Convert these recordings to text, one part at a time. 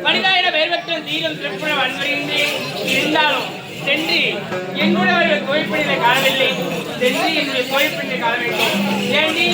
மனிதாயிர வேர்வற்றம் தீரம் திருப்புற வன்வருகின்றேன். இருந்தாலும் சென்று என்னுடைய அவர்கள் கோயில்பணியை காணவில்லை. சென்று என்னுடைய கோயில்பணியை காண வேண்டும். ஏண்டி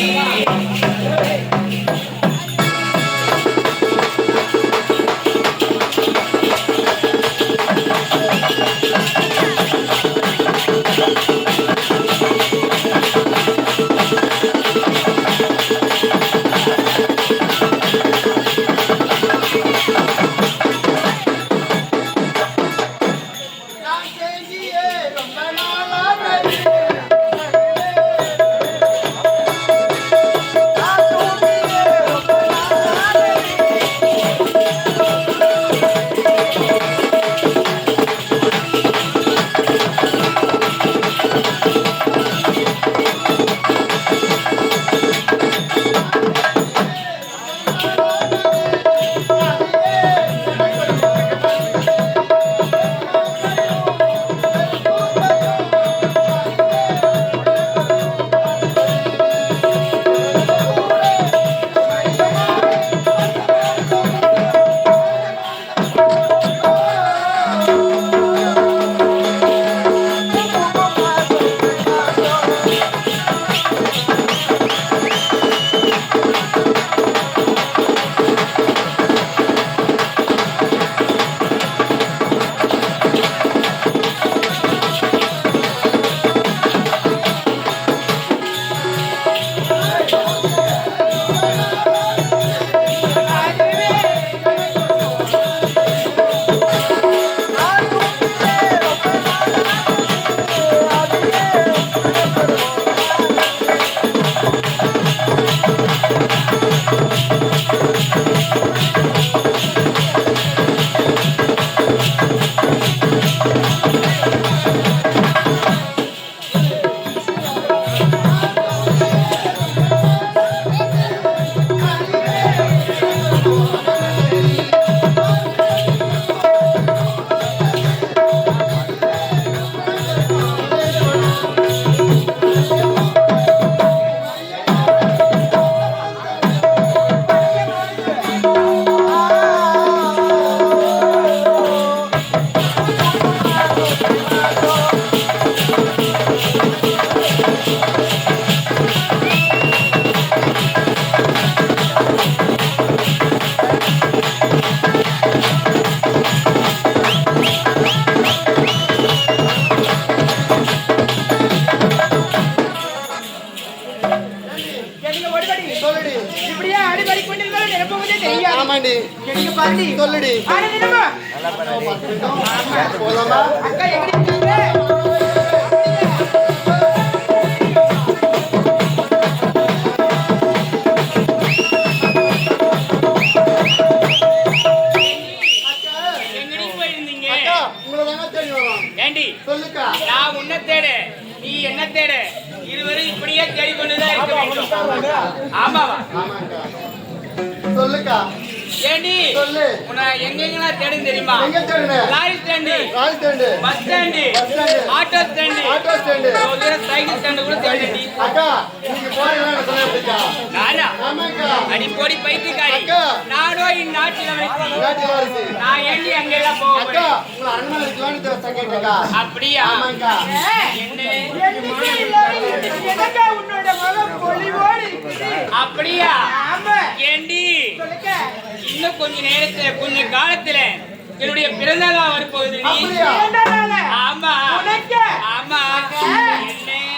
சொல்லுடி சொல்லுக்கா. நான் உன்னை தேடு, நீ என்ன தேடு, இருவரும் இப்படியே தேடிக்கொண்டுதான் இருக்க வேண்டும். ஆமாவா? சொல்லுக்கா. ஏண்டி சொல்லு. உன்னை எங்கெங்கனா தேடும் தெரியுமா? எங்க தேடுன? Lorry stand, bus stand, auto stand, ஒரு சைக்கிள் ஸ்டாண்ட் கூட தேடுடி. அக்கா நீங்க போறீங்களா நான் சொல்றேன்க்கா. நானா? ஆமாக்கா. அடி போடி பைத்தியக்காரி. அக்கா நானோ இந்நாட்டில வாசி. நான் ஏண்டி அங்க எல்லாம் போக அக்கா உங்க அரண்மனை இருக்கலாம்னு தெரிஞ்சா கேட்டேக்கா. அப்படியா? ஆமாக்கா. என்ன என்னக்கா உன்னோட மகன் பொலிவோடு இருக்குது? அப்படியா? ஆமா. ஏண்டி சொல்லுங்க. இன்னும் கொஞ்ச நேரத்துல கொஞ்ச காலத்துல என்னுடைய பிறந்த நாள் வரப்போகுது. அப்படியா? ஆமா. உனக்கு? ஆமா.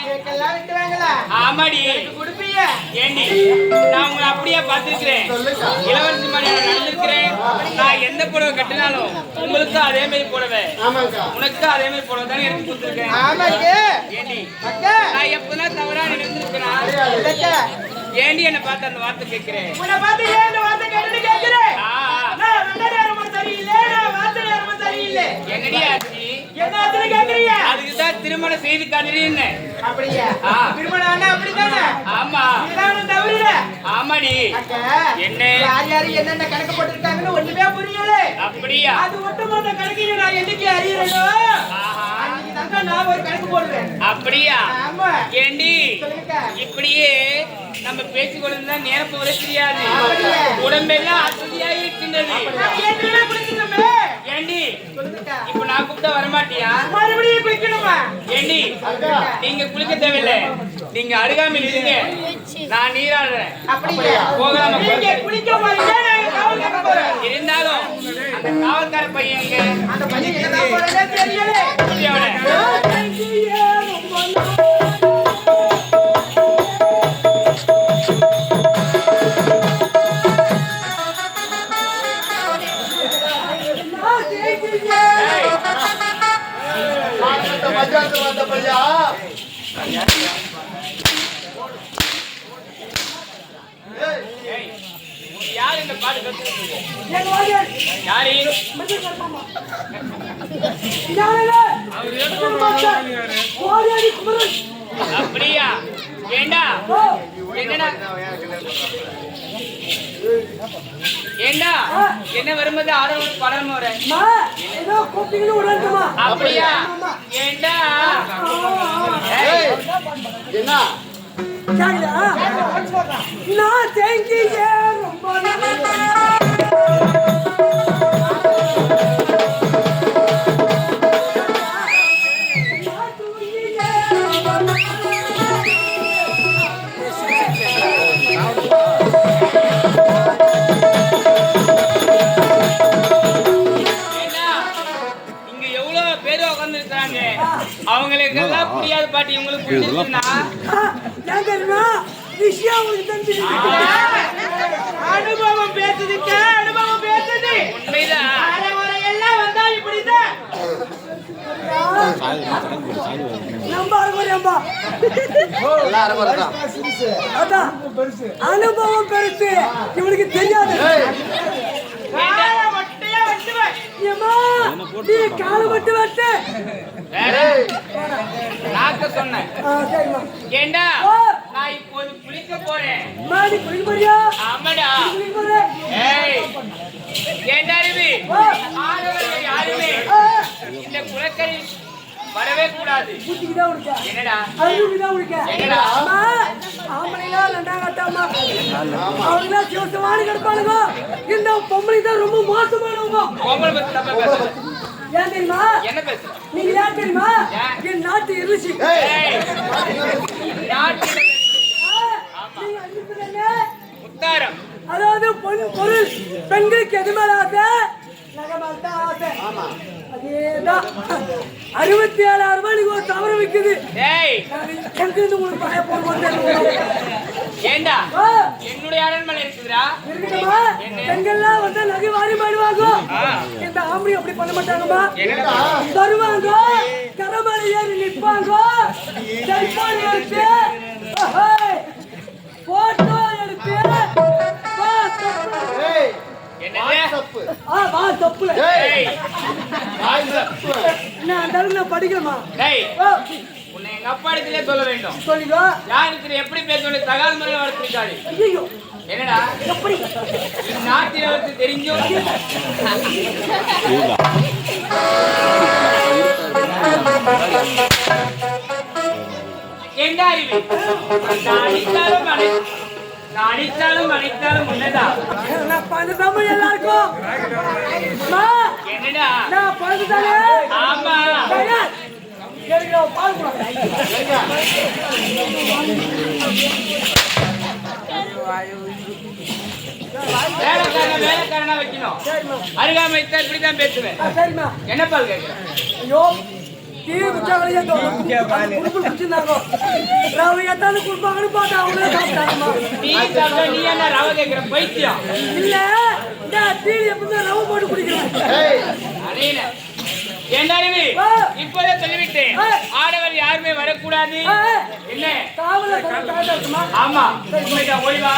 கேக்கெல்லாம் விட்டுறாங்களா? ஆமாடி. குடுப்பியா? ஏண்டி நான் உங்களை அப்படியே பார்த்திருக்கிறேன். சொல்லுக்கா. இளவரசி மாதிரி நடந்திருக்கிறேன். நான் எந்த புடவை கட்டினாலும் உங்களுக்கு அதே மாதிரி போடவே. ஆமாக்கா. உனக்கு அதே மாதிரி போடவை தானே எடுத்து கொடுத்துருக்கேன். ஆமாக்கு. ஏண்டி அக்கா நான் எப்பதான் தவறா நினைந்திருக்கிறேன். இல்லக்கா. ஏண்டி என்ன பார்த்து அந்த வார்த்தை கேட்கிறேன்? உன்னை பார்த்து ஏன் இந்த வார்த்தை கேட்டுட்டு கேட்கிறேன்? நான் வெள்ள நேரமும் சரியில்லை, நான் வார்த்தை நேரமும் சரியில்லை. என்னடி ஆச்சு? என்ன ஆச்சுன்னு கேட்கறியா? அதுக்குதான் திருமணம் செய்து காணுறீன்னு. அப்படியா? திருமணம் ஆனா அப்படித்தானே? ஆமா. இதெல்லாம் தவறுல. ஆமாடி. அக்கா என்ன யார் யாரு என்னென்ன கணக்கு போட்டுருக்காங்கன்னு ஒண்ணுமே புரியல. அப்படியா? அது ஒட்டுமொத்த கணக்கில நான் என்னைக்கு அறியறனோ அன்னைக்கு தான் தான் நான் ஒரு கணக்கு போடுறேன். அப்படியா? ஆமா. ஏண்டி சொல்லுங்க. இப்படியே நம்ம பேசிக்கொண்டு நேரம் போல தெரியாது. உடம்பெல்லாம் அசதியாக இருக்கின்றது. நான் ஏற்கனவே குளிக்கணுமே. ஏண்டி சொல்லுங்க. இப்ப நான் கூப்பிட்டா வரமாட்டியா? மறுபடியும் குளிக்கணுமா? ஏண்டி நீங்க குளிக்க தேவையில்லை, நீங்க அருகாமையில் இருங்க, நான் நீராடுறேன். அப்படியா? போகலாமா? நீங்க குளிக்க போறீங்க, நாங்க காவல் காக்க போறோம். இருந்தாலும் அந்த காவல்கார பையன் எங்க? அந்த பையன் என்ன போறதே தெரியல. அவனை மத்தியானத்துல வந்த பையா யாரு இந்த பாட்டு கத்துறது? எங்க வாங்க. யாரு? மஞ்சள் கருப்பாமா. யாரே? கோடியாடி குமரன். அப்படியா? ஏண்டா என்னடா ஏண்டா என்ன வரும்போது ஆரோக்கிய படம் வர மா ஏதோ கூப்பிட்டு விடணுமா? அப்படியா? ஏண்டா என்ன கேக்குதா? நான் தேங்கியே ரொம்ப அவங்களுக்கெல்லாம் புரியாது பாட்டி, உங்களுக்கு புரிஞ்சுச்சுன்னா விஷயம் உங்களுக்கு தெரிஞ்சிருக்கு. அனுபவம் பேசுதுங்க, அனுபவம் பேசுது. உண்மைதான். எல்லாம் வந்தா இப்படிதான் நம்ம அனுபவம் பெருசு, இவனுக்கு தெரியாது. நீ காலை மட்டும் வெட்டு. நாக்க சொன்னேன். ஏண்டா நான் இப்போது குளிக்க போறேன். குளிக்க போறியா? ஆமாடா. ஏய் ஏண்டா ரவி, ஆடவர்கள் யாருமே இந்த குளக்கரையில் வரவே கூடாது. என்னடா இந்த பொம்பளை தான் ரொம்ப மோசமானவங்க. பொம்பளை பத்தி தப்பா பேசுற. ஏன் தெரியுமா? என்ன பேசுற? நீங்க யார் தெரியுமா? என் நாட்டு இருசி. முத்தாரம். அதாவது பொருள் பெண்களுக்கு எது மேல ஆசை? நகமால் தான் ஆசை. அதேதான் 67,000 ரூபாய்க்கு ஒரு தவறு விற்குது. எங்கிருந்து உங்களுக்கு பழைய போடுவோம்? ஏண்டா என்னுடைய அரண்மனை இருக்குதுடா. இருக்குமா? பெண்கள்லாம் வந்து நகை வாரி மாடுவாங்க. இந்த ஆம்பளை அப்படி பண்ண மாட்டாங்கம்மா. தருவாங்க, கரமலை ஏறி நிற்பாங்க, செல்போன் எடுத்து போட்டோ எடுத்து படிக்கணுமா? உன்னை எங்க அப்பா இடத்திலே சொல்ல வேண்டும். சொல்லிக்கோ. யாருக்கு எப்படி பேச தகாத முறையில் வளர்த்திருக்காரு. என்னடா எப்படி நாட்டில் அவருக்கு தெரிஞ்சும் என்ன அறிவு? அடித்தாலும் அடித்தாலும் உன்னதான். எல்லாருக்கும் என்னடா ஆமா வேலைக்காரனா வைக்கணும். அருகாமை இப்படிதான் பேசுவேன். என்ன பால் கேட்கிறேன்? ஐயோ தீ குச்சாங்களையே குடிச்சிருந்தாங்க. ரவை எத்தாந்து குடுப்பாங்கன்னு பார்த்தா அவங்களே சாப்பிட்டாங்கம்மா. நீ சாப்பிட்டா நீ என்ன ரவை கேட்கிற பைத்தியம்? இல்ல தீ எப்படிதான் ரவை போட்டு குடிக்கிறேன். ஏண்டாருவி இப்போதே சொல்லிவிட்டேன், ஆடவர் யாருமே வரக்கூடாது. என்ன காவல இருக்குமா? ஆமா ஓய்வா